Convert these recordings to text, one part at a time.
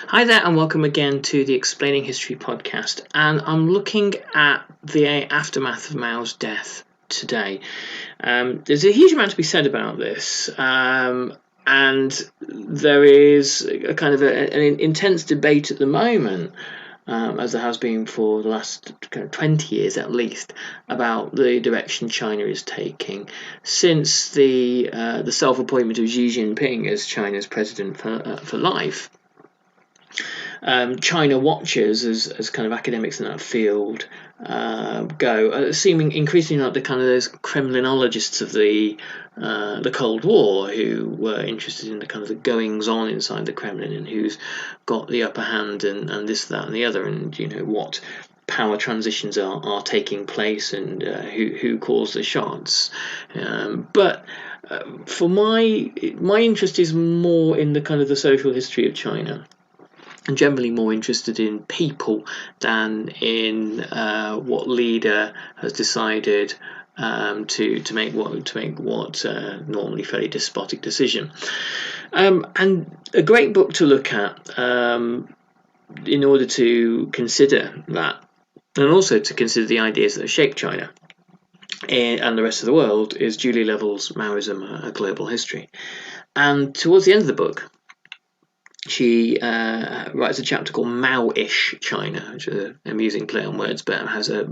Hi there, and welcome again to the Explaining History podcast. And I'm looking at the aftermath of Mao's death today. There's a huge amount to be said about this, and there is a kind of an intense debate at the moment, as there has been for the last kind of 20 years at least, about the direction China is taking since the self-appointment of Xi Jinping as China's president for life. China watchers, as kind of academics in that field go, seeming increasingly like the kind of those Kremlinologists of the Cold War, who were interested in the kind of the goings on inside the Kremlin and who's got the upper hand and this, that, and the other, and what power transitions are taking place and who calls the shots. But for my interest is more in the kind of the social history of China, and generally more interested in people than in what leader has decided to make what normally fairly despotic decision. And a great book to look at in order to consider that, and also to consider the ideas that have shaped China and the rest of the world, is Julia Lovell's Maoism: A Global History. And towards the end of the book, she writes a chapter called Mao-ish China, which is an amusing play on words, but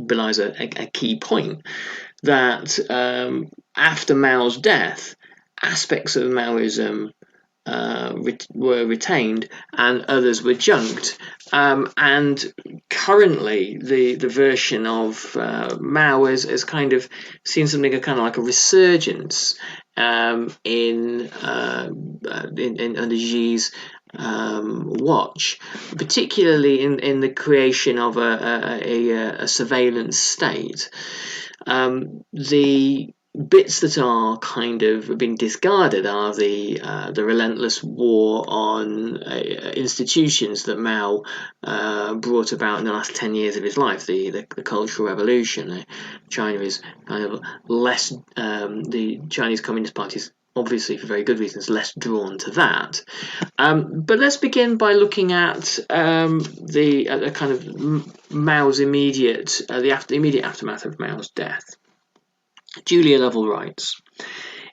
belies a key point that after Mao's death, aspects of Maoism were retained and others were junked. And currently, the version of Mao is kind of seen something kind of like a resurgence in under Xi's watch, particularly in the creation of a surveillance state. The bits that are kind of being discarded are the relentless war on institutions that Mao brought about in the last 10 years of his life, the Cultural Revolution. China is kind of less, the Chinese Communist Party is obviously for very good reasons less drawn to that. But let's begin by looking at the kind of Mao's immediate aftermath of Mao's death. Julia Lovell writes,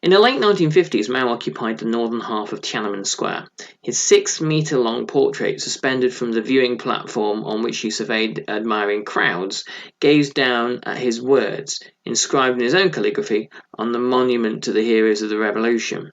in the late 1950s, Mao occupied the northern half of Tiananmen Square. His 6-metre-long portrait, suspended from the viewing platform on which he surveyed admiring crowds, gazed down at his words, inscribed in his own calligraphy, on the monument to the heroes of the revolution.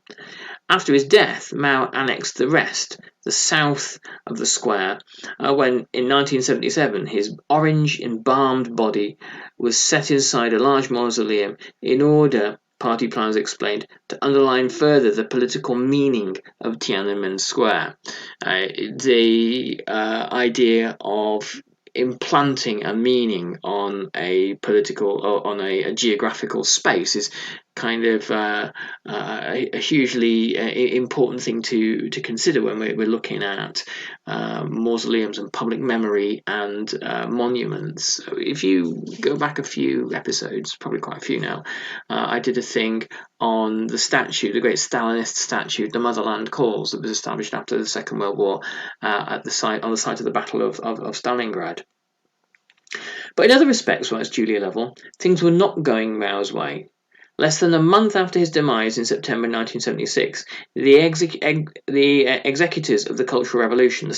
After his death, Mao annexed the rest, the south of the square, when in 1977 his orange embalmed body was set inside a large mausoleum in order, party planners explained, to underline further the political meaning of Tiananmen Square. The idea of implanting a meaning on a political or on a geographical space is kind of a hugely important thing to consider when we're looking at mausoleums and public memory and monuments. If you go back a few episodes, probably quite a few now, I did a thing on the statue, the great Stalinist statue, the Motherland Calls, that was established after the Second World War on the site of the Battle of Stalingrad. But in other respects, writes Julia Lovell, things were not going Mao's way. Less than a month after his demise in September 1976, the executors of the Cultural Revolution, the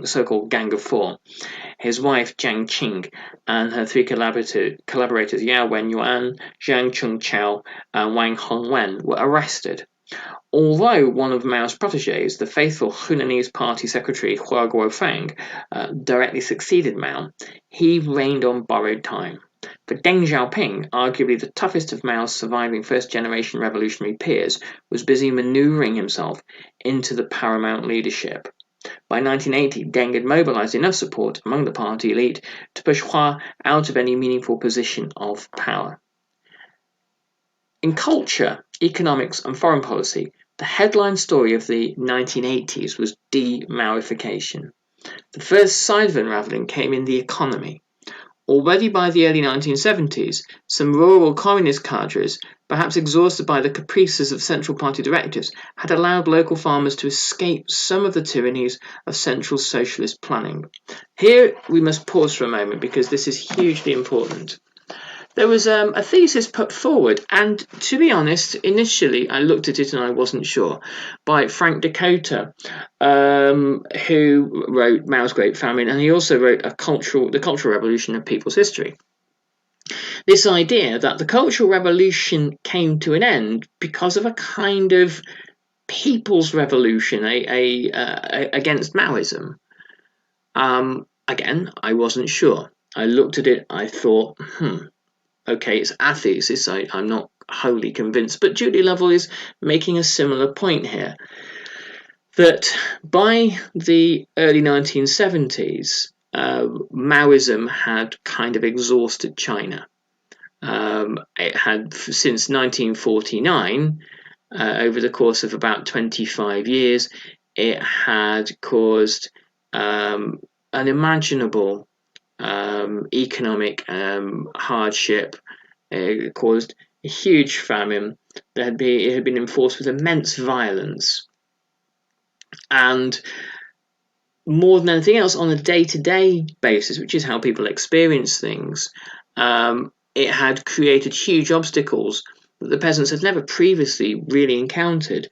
so-called Gang of Four, his wife Jiang Qing and her 3 collaborators Yao Wenyuan, Zhang Chungqiao, and Wang Hongwen, were arrested. Although one of Mao's protégés, the faithful Hunanese Party secretary Hua Guofeng, directly succeeded Mao, he reigned on borrowed time. For Deng Xiaoping, arguably the toughest of Mao's surviving first-generation revolutionary peers, was busy manoeuvring himself into the paramount leadership. By 1980, Deng had mobilized enough support among the party elite to push Hua out of any meaningful position of power. In culture, economics, and foreign policy, the headline story of the 1980s was de-Maoification. The first side of unravelling came in the economy. Already by the early 1970s, some rural communist cadres, perhaps exhausted by the caprices of Central Party directives, had allowed local farmers to escape some of the tyrannies of central socialist planning. Here we must pause for a moment because this is hugely important. There was a thesis put forward, and to be honest, initially I looked at it and I wasn't sure, by Frank Dakota, who wrote Mao's Great Famine, and he also wrote The Cultural Revolution of People's History. This idea that the Cultural Revolution came to an end because of a kind of people's revolution against Maoism. Again, I wasn't sure. I looked at it, I thought, okay, it's a thesis, I'm not wholly convinced, but Julie Lovell is making a similar point here, that by the early 1970s, Maoism had kind of exhausted China. It had, since 1949, over the course of about 25 years, it had caused unimaginable economic hardship. It caused a huge famine. It had been enforced with immense violence, and more than anything else, on a day-to-day basis, which is how people experience things, it had created huge obstacles that the peasants had never previously really encountered,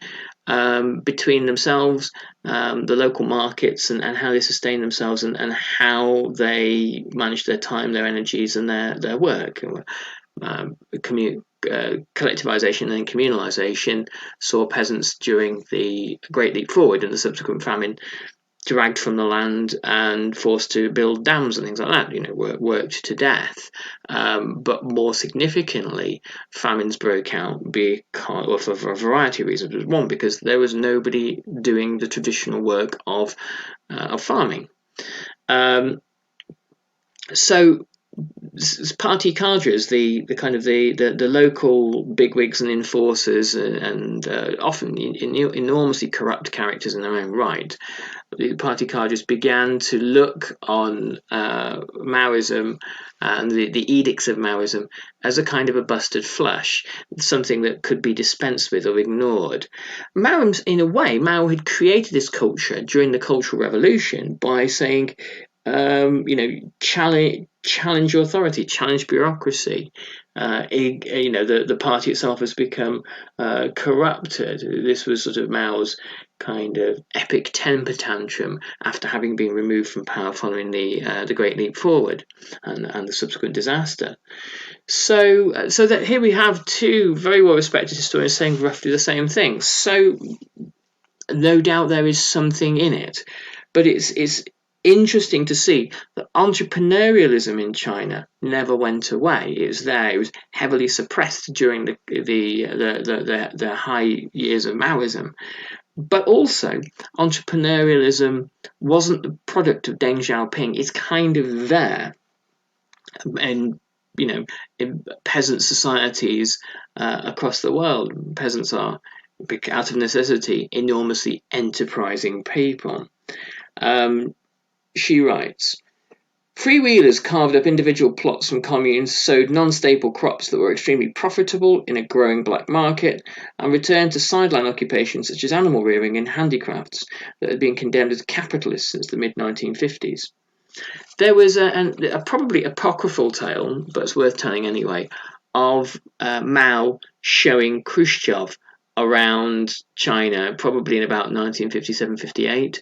between themselves, the local markets, and how they sustain themselves, and how they manage their time, their energies, and their work. Collectivization and communalization saw peasants during the Great Leap Forward and the subsequent famine dragged from the land and forced to build dams and things like that, worked to death. But more significantly, famines broke out for a variety of reasons. One, because there was nobody doing the traditional work of farming. So party cadres, the local bigwigs and enforcers, and often enormously corrupt characters in their own right, the party cadres began to look on Maoism and the edicts of Maoism as a kind of a busted flush, something that could be dispensed with or ignored. In a way, Mao had created this culture during the Cultural Revolution by saying, challenge authority, challenge bureaucracy. The party itself has become corrupted. This was sort of Mao's kind of epic temper tantrum after having been removed from power following the Great Leap Forward and the subsequent disaster. So that here we have two very well respected historians saying roughly the same thing. So no doubt there is something in it, but it's interesting to see that entrepreneurialism in China never went away. It was there. It was heavily suppressed during the high years of Maoism. But also, entrepreneurialism wasn't the product of Deng Xiaoping. It's kind of there, and in peasant societies across the world, peasants are, out of necessity, enormously enterprising people. She writes, freewheelers carved up individual plots from communes, sowed non-staple crops that were extremely profitable in a growing black market, and returned to sideline occupations such as animal rearing and handicrafts that had been condemned as capitalist since the mid-1950s. There was a probably apocryphal tale, but it's worth telling anyway, of Mao showing Khrushchev around China, probably in about 1957-58,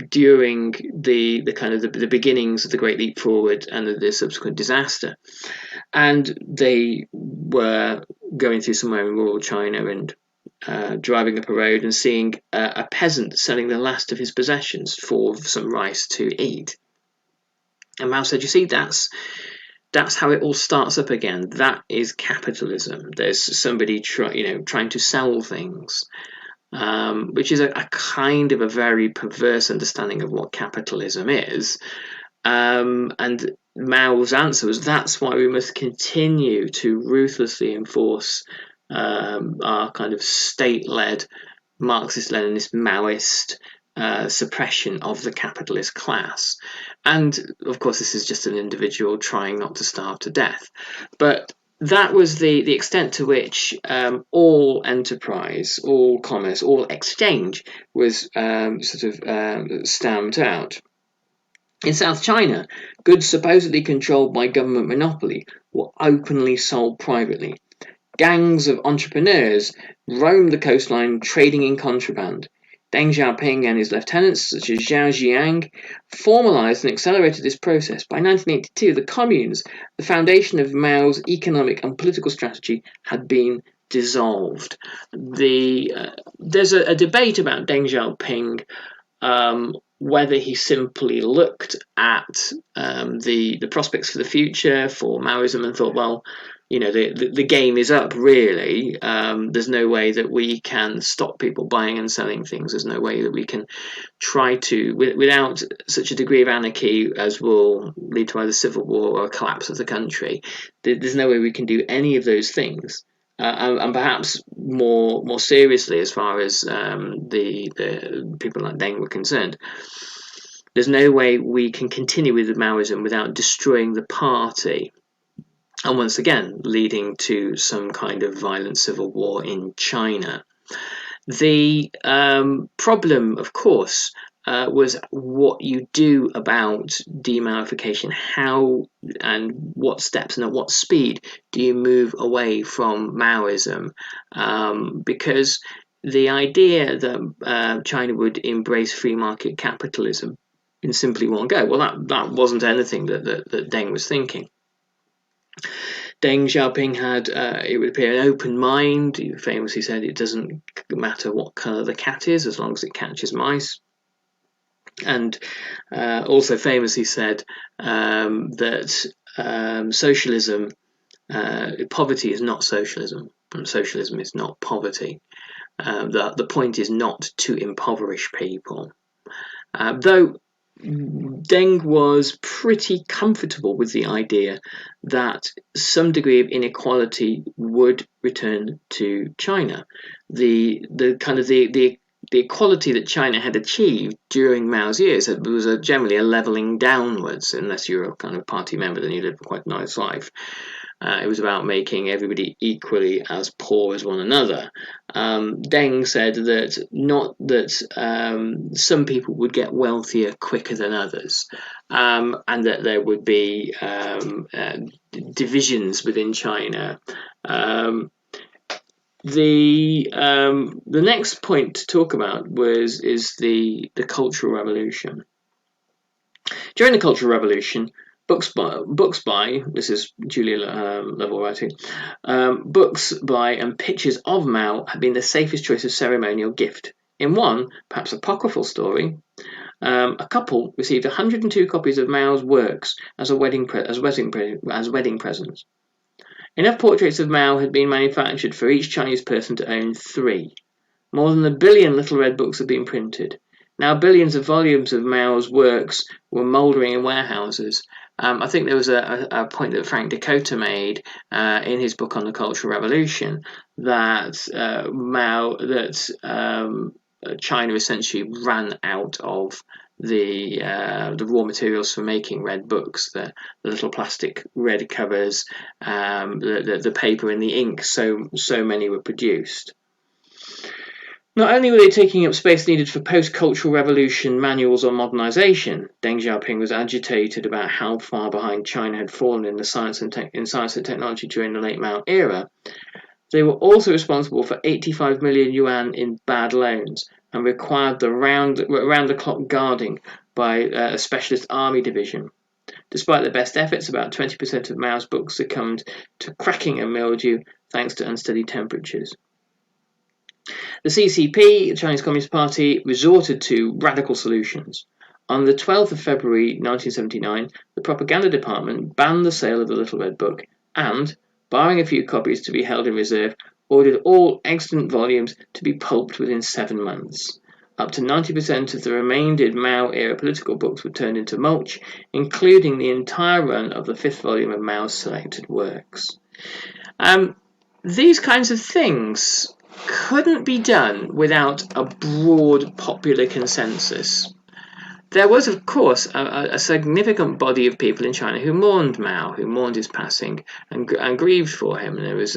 during the beginnings of the Great Leap Forward and the subsequent disaster. And they were going through somewhere in rural China and driving up a road and seeing a peasant selling the last of his possessions for some rice to eat. And Mao said, "You see, that's how it all starts up again. That is capitalism. There's somebody trying to sell things," which is a kind of a very perverse understanding of what capitalism is. And Mao's answer was, that's why we must continue to ruthlessly enforce our kind of state-led Marxist-Leninist Maoist suppression of the capitalist class. And of course, this is just an individual trying not to starve to death. But that was the extent to which all enterprise, all commerce, all exchange was stamped out. In South China, goods supposedly controlled by government monopoly were openly sold privately. Gangs of entrepreneurs roamed the coastline trading in contraband. Deng Xiaoping and his lieutenants, such as Zhao Ziyang, formalized and accelerated this process. By 1982, the communes, the foundation of Mao's economic and political strategy, had been dissolved. There's a debate about Deng Xiaoping, whether he simply looked at the prospects for the future for Maoism and thought, well, the game is up, really. There's no way that we can stop people buying and selling things. There's no way that we can try to, without such a degree of anarchy as will lead to either civil war or a collapse of the country, there's no way we can do any of those things. And perhaps more seriously, as far as the people like Deng were concerned, there's no way we can continue with Maoism without destroying the party, and once again leading to some kind of violent civil war in China. The problem, of course, was what you do about de-Maoification. How and what steps and at what speed do you move away from Maoism? Because the idea that China would embrace free market capitalism in simply one go, well, that wasn't anything that Deng was thinking. Deng Xiaoping had, it would appear, an open mind. He famously said it doesn't matter what colour the cat is as long as it catches mice. And also famously said that socialism, poverty is not socialism, and socialism is not poverty. The point is not to impoverish people. Though Deng was pretty comfortable with the idea that some degree of inequality would return to China. The equality that China had achieved during Mao's years was generally a leveling downwards. Unless you're a kind of party member, then you live quite a nice life. It was about making everybody equally as poor as one another. Deng said that not that some people would get wealthier quicker than others, and that there would be divisions within China. The next point to talk about is the Cultural Revolution. During the Cultural Revolution, books by this is Julia Level writing. Books by and pictures of Mao have been the safest choice of ceremonial gift. In one, perhaps apocryphal story, a couple received 102 copies of Mao's works as wedding presents. Enough portraits of Mao had been manufactured for each Chinese person to own 3. More than 1 billion little red books had been printed. Now billions of volumes of Mao's works were mouldering in warehouses. I think there was a point that Frank Dakota made in his book on the Cultural Revolution that China essentially ran out of the raw materials for making red books, the little plastic red covers, the paper and the ink. So many were produced. Not only were they taking up space needed for post-Cultural Revolution manuals on modernization, Deng Xiaoping was agitated about how far behind China had fallen in science and technology during the late Mao era. They were also responsible for 85 million yuan in bad loans and required the round-the-clock guarding by a specialist army division. Despite their best efforts, about 20% of Mao's books succumbed to cracking and mildew thanks to unsteady temperatures. The CCP, the Chinese Communist Party, resorted to radical solutions. On the 12th of February 1979, the propaganda department banned the sale of the Little Red Book and, barring a few copies to be held in reserve, ordered all extant volumes to be pulped within 7 months. Up to 90% of the remainder Mao-era political books were turned into mulch, including the entire run of the 5th volume of Mao's selected works. These kinds of things couldn't be done without a broad popular consensus. There was, of course, a significant body of people in China who mourned Mao, who mourned his passing and grieved for him. And there was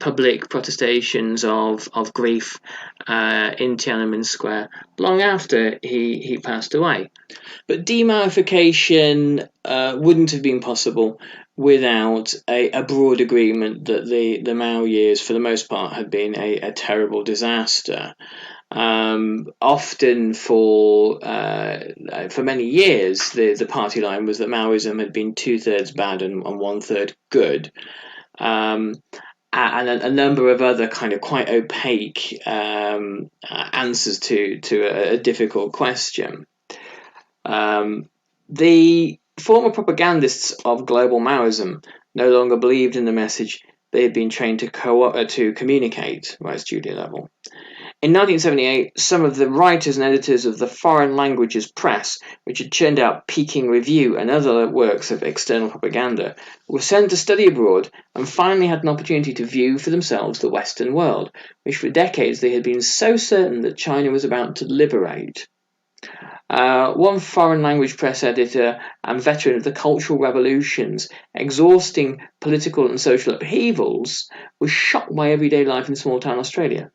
public protestations of grief in Tiananmen Square long after he passed away. But Demaoification wouldn't have been possible without a broad agreement that the Mao years, for the most part, had been a terrible disaster. Often for many years, the party line was that Maoism had been 2/3 bad and 1/3 good. And a number of other kind of quite opaque answers to a difficult question. The former propagandists of global Maoism no longer believed in the message they had been trained to communicate, writes Julia Lovell. In 1978, some of the writers and editors of the Foreign Languages Press, which had churned out Peking Review and other works of external propaganda, were sent to study abroad and finally had an opportunity to view for themselves the Western world, which for decades they had been so certain that China was about to liberate. One foreign language press editor and veteran of the cultural revolutions, exhausting political and social upheavals, was shocked by everyday life in small-town Australia.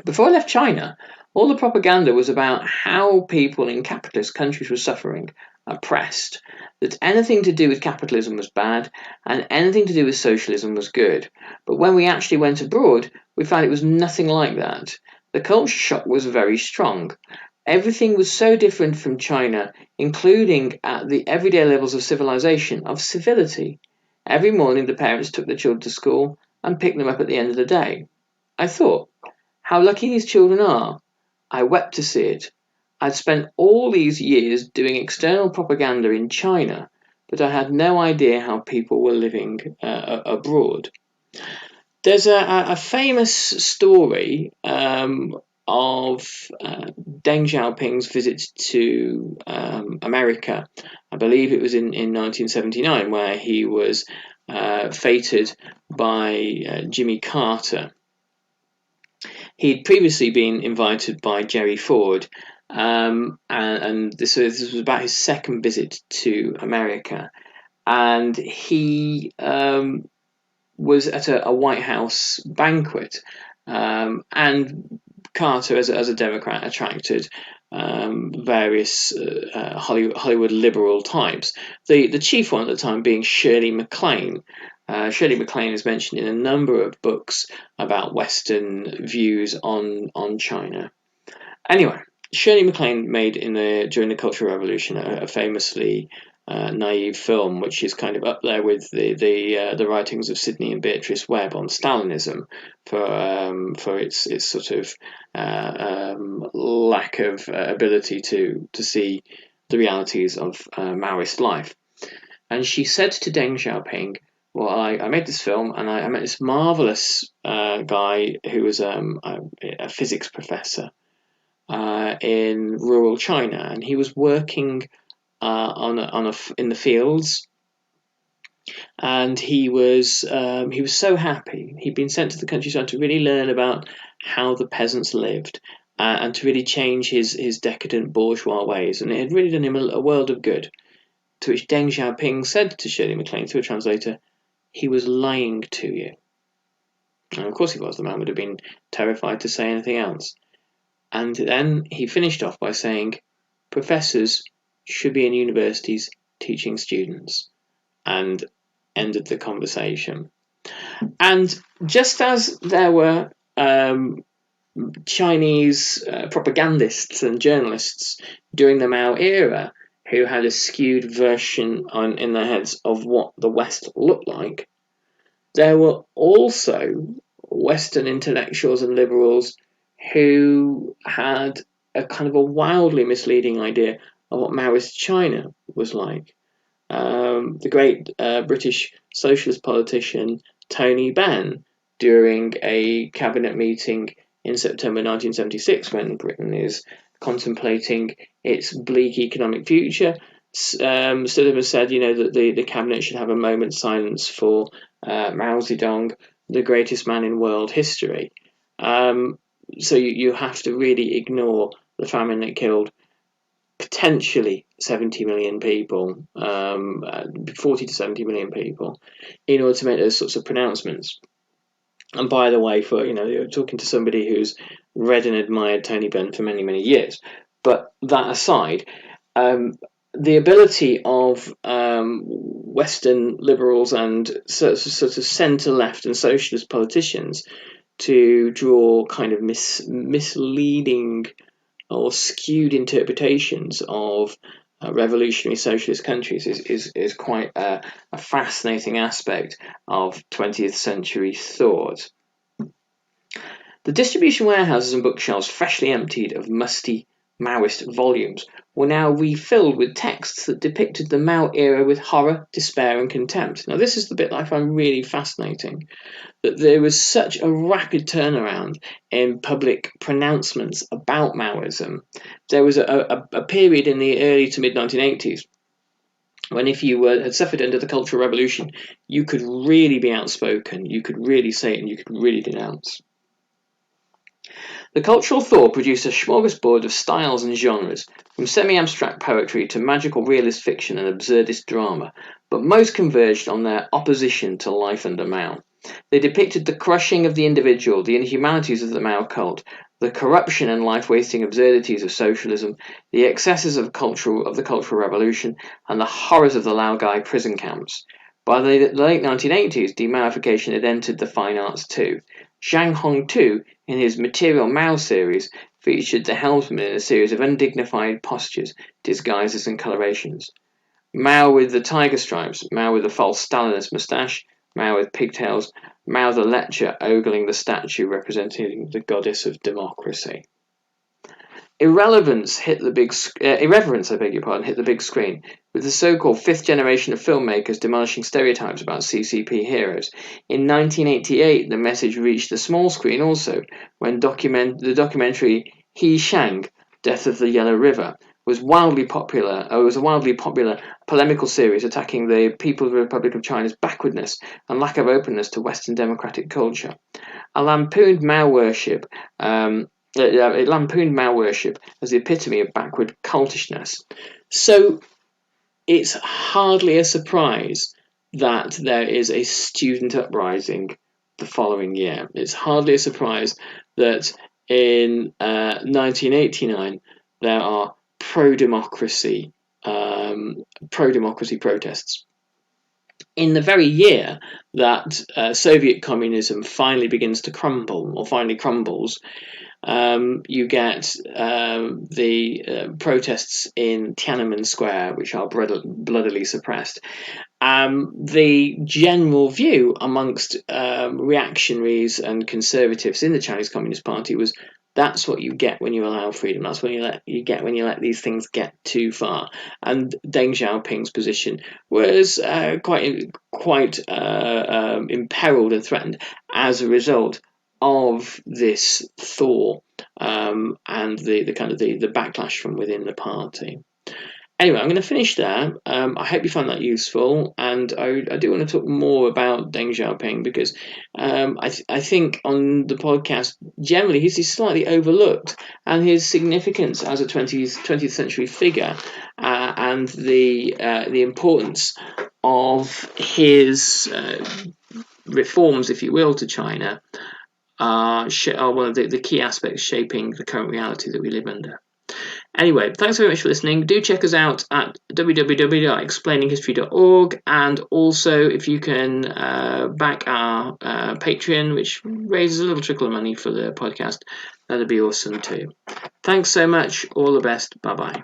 Before I left China, all the propaganda was about how people in capitalist countries were suffering, oppressed, that anything to do with capitalism was bad and anything to do with socialism was good. But when we actually went abroad, we found it was nothing like that. The culture shock was very strong. Everything was so different from China, including at the everyday levels of civilization, of civility. Every morning the parents took their children to school and picked them up at the end of the day. I thought, how lucky these children are. I wept to see it. I'd spent all these years doing external propaganda in China, but I had no idea how people were living abroad. There's a famous story of Deng Xiaoping's visit to America. I believe it was in 1979, where he was feted by Jimmy Carter. He'd previously been invited by Jerry Ford, and this was about his second visit to America. And he was at a White House banquet, and Carter, as a Democrat, attracted various Hollywood liberal types. The chief one at the time being Shirley MacLaine. Shirley MacLaine is mentioned in a number of books about Western views on China. Anyway, Shirley MacLaine made during the Cultural Revolution a famously naive film, which is kind of up there with the writings of Sidney and Beatrice Webb on Stalinism for its sort of lack of ability to see the realities of Maoist life. And she said to Deng Xiaoping, well, I made this film and I met this marvelous guy who was a physics professor in rural China, and he was working in the fields, and he was so happy. He'd been sent to the countryside to really learn about how the peasants lived and to really change his decadent bourgeois ways, and it had really done him a world of good. To which Deng Xiaoping said to Shirley MacLaine through a translator, he was lying to you. And of course he was. The man would have been terrified to say anything else. And then he finished off by saying, professors should be in universities teaching students, and ended the conversation. And just as there were Chinese propagandists and journalists during the Mao era who had a skewed version in their heads of what the West looked like, there were also Western intellectuals and liberals who had a kind of a wildly misleading idea of what Maoist China was like. The great British socialist politician Tony Benn, during a cabinet meeting in September 1976, when Britain is contemplating its bleak economic future, stood up and said, that the cabinet should have a moment's silence for Mao Zedong, the greatest man in world history. So you have to really ignore the famine that killed potentially 70 million people, 40 to 70 million people, in order to make those sorts of pronouncements. And by the way, you're talking to somebody who's read and admired Tony Benn for many, many years. But that aside, the ability of Western liberals and sort of centre-left and socialist politicians to draw kind of misleading or skewed interpretations of revolutionary socialist countries is quite a fascinating aspect of 20th century thought. The distribution warehouses and bookshelves, freshly emptied of musty Maoist volumes, were now refilled with texts that depicted the Mao era with horror, despair, and contempt. Now, this is the bit I find really fascinating, that there was such a rapid turnaround in public pronouncements about Maoism. There was a period in the early to mid-1980s when if you had suffered under the Cultural Revolution, you could really be outspoken, you could really say it, and you could really denounce. The cultural thaw produced a smorgasbord of styles and genres, from semi-abstract poetry to magical realist fiction and absurdist drama, but most converged on their opposition to life under Mao. They depicted the crushing of the individual, the inhumanities of the Mao cult, the corruption and life-wasting absurdities of socialism, the excesses of the Cultural Revolution, and the horrors of the Laogai prison camps. By the late 1980s, demaification had entered the fine arts too. Zhang Hongtu, in his Material Mao series, featured the helmsman in a series of undignified postures, disguises and colorations. Mao with the tiger stripes, Mao with the false Stalinist moustache, Mao with pigtails, Mao the lecher ogling the statue representing the goddess of democracy. Irreverence, hit the big screen, with the so-called fifth generation of filmmakers demolishing stereotypes about CCP heroes. In 1988, the message reached the small screen also, when the documentary He Shang, Death of the Yellow River, was a wildly popular polemical series attacking the People's Republic of China's backwardness and lack of openness to Western democratic culture. It lampooned Mao worship as the epitome of backward cultishness. So it's hardly a surprise that there is a student uprising the following year. It's hardly a surprise that in 1989 there are pro-democracy protests. In the very year that Soviet communism finally begins to crumble, or finally crumbles, you get the protests in Tiananmen Square, which are bloodily suppressed. The general view amongst reactionaries and conservatives in the Chinese Communist Party was that's what you get when you allow freedom. That's what you get when you let these things get too far. And Deng Xiaoping's position was quite imperiled and threatened as a result of this thaw and the backlash from within the party. Anyway, I'm going to finish there. I hope you found that useful, and I do want to talk more about Deng Xiaoping because I think on the podcast generally he's slightly overlooked, and his significance as a 20th century figure and the importance of his reforms, if you will, to China are one of the key aspects shaping the current reality that we live under. Anyway, thanks very much for listening. Do check us out at www.explaininghistory.org, and also if you can back our Patreon, which raises a little trickle of money for the podcast, that'd be awesome too. Thanks so much. All the best. Bye-bye.